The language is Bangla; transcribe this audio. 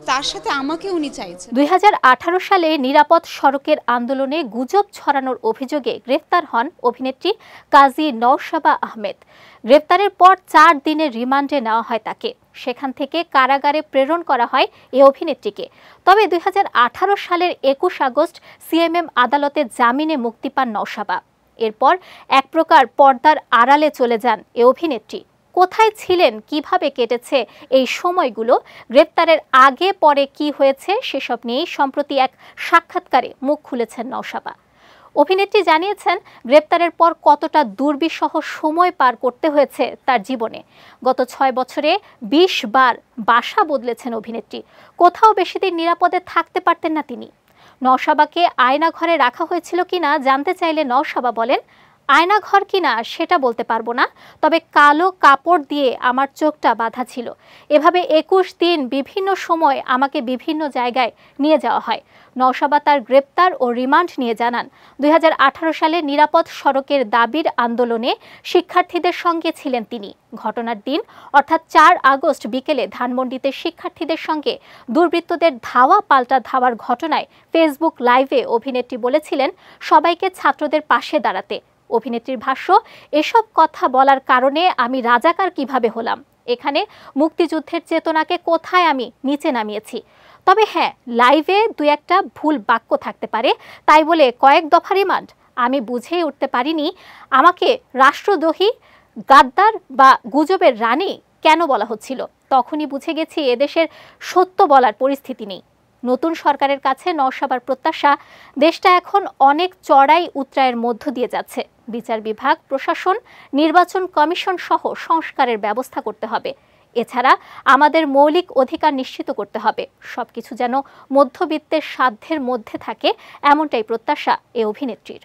তার সাথে আমাকে উনি চাইছেন। 2018 সালে নিরাপদ সড়কের আন্দোলনে গুজব ছড়ানোর অভিযোগে গ্রেফতার হন অভিনেত্রী কাজী নওশাবা আহমেদ। গ্রেফতারের পর 4 দিনের রিমান্ডে নেওয়া হয় তাকে। সেখান থেকে কারাগারে প্রেরণ করা হয় এই অভিনেত্রীকে। তবে 2018 সালের 21 আগস্ট সিএমএম আদালতে জামিনে মুক্তি পান নওশাবা। এরপর এক প্রকার পর্দার আড়ালে চলে যান এই অভিনেত্রী। কোথায় ছিলেন, কিভাবে কেটেছে এই সময়গুলো, গ্রেপ্তারের আগে পরে কি হয়েছে সেসব নিয়েই সম্প্রতি এক সাক্ষাৎকারে মুখ খুলেছেন নওশাবা। অভিনেত্রী জানিয়েছেন গ্রেপ্তারের পর কতটা দুর্বিষহ সময় পার করতে হয়েছে তার জীবনে। গত 6 বছরে 20 বার বাসা বদলেছেন অভিনেত্রী। কোথাও বেশি দিন নিরাপদে থাকতে পারতেন না তিনি। নওশাবাকে আয়না ঘরে রাখা হয়েছিল কিনা জানতে চাইলে নওশাবা বলেন, আয়নাঘর কিনা সেটা বলতে পারবো না, তবে কালো কাপড় দিয়ে আমার চোখটা বাঁধা ছিল। এভাবে 21 দিন বিভিন্ন সময় আমাকে বিভিন্ন জায়গায় নিয়ে যাওয়া হয়। নওশাবা তার গ্রেপ্তার ও রিমান্ড নিয়ে জানান, 2018 সালে নিরাপদ সড়কের দাবির আন্দোলনে শিক্ষার্থীদের সঙ্গে ছিলেন তিনি। ঘটনার দিন অর্থাৎ 4 আগস্ট বিকেলে ধানমন্ডিতে শিক্ষার্থীদের সঙ্গে দুর্বৃত্তদের ধাওয়া পাল্টা ধাওয়ার ঘটনায় ফেসবুক লাইভে অভিনেত্রী বলেছিলেন সবাইকে ছাত্রদের পাশে দাঁড়াতে। অভিনেত্রীর ভাষ্য, এসব কথা বলার কারণে আমি রাজাকার কিভাবে হলাম, এখানে মুক্তিযুদ্ধের চেতনাকে কোথায় আমি নিচে নামিয়েছি। তবে হ্যাঁ, লাইভে 2-1টা ভুল বাক্য থাকতে পারে, তাই বলে কয়েক দফা রিমান্ড। আমি বুঝেই উঠতে পারিনি আমাকে রাষ্ট্রদ্রোহী, গাদ্দার বা গুজবের রানী কেন বলা হচ্ছিল। তখনই বুঝে গেছি এদেশের সত্য বলার পরিস্থিতি নেই। নতুন সরকারের কাছে নওশাবার প্রত্যাশা, দেশটা এখন অনেক চড়াই উতরাইয়ের মধ্য দিয়ে যাচ্ছে। বিচার বিভাগ, প্রশাসন, নির্বাচন কমিশন সহ সংস্কারের ব্যবস্থা করতে হবে। এছাড়া আমাদের মৌলিক অধিকার নিশ্চিত করতে হবে। সবকিছু যেন মধ্যবিত্তের সাধ্যের মধ্যে থাকে, এমনটাই প্রত্যাশা এ অভিনেত্রীর।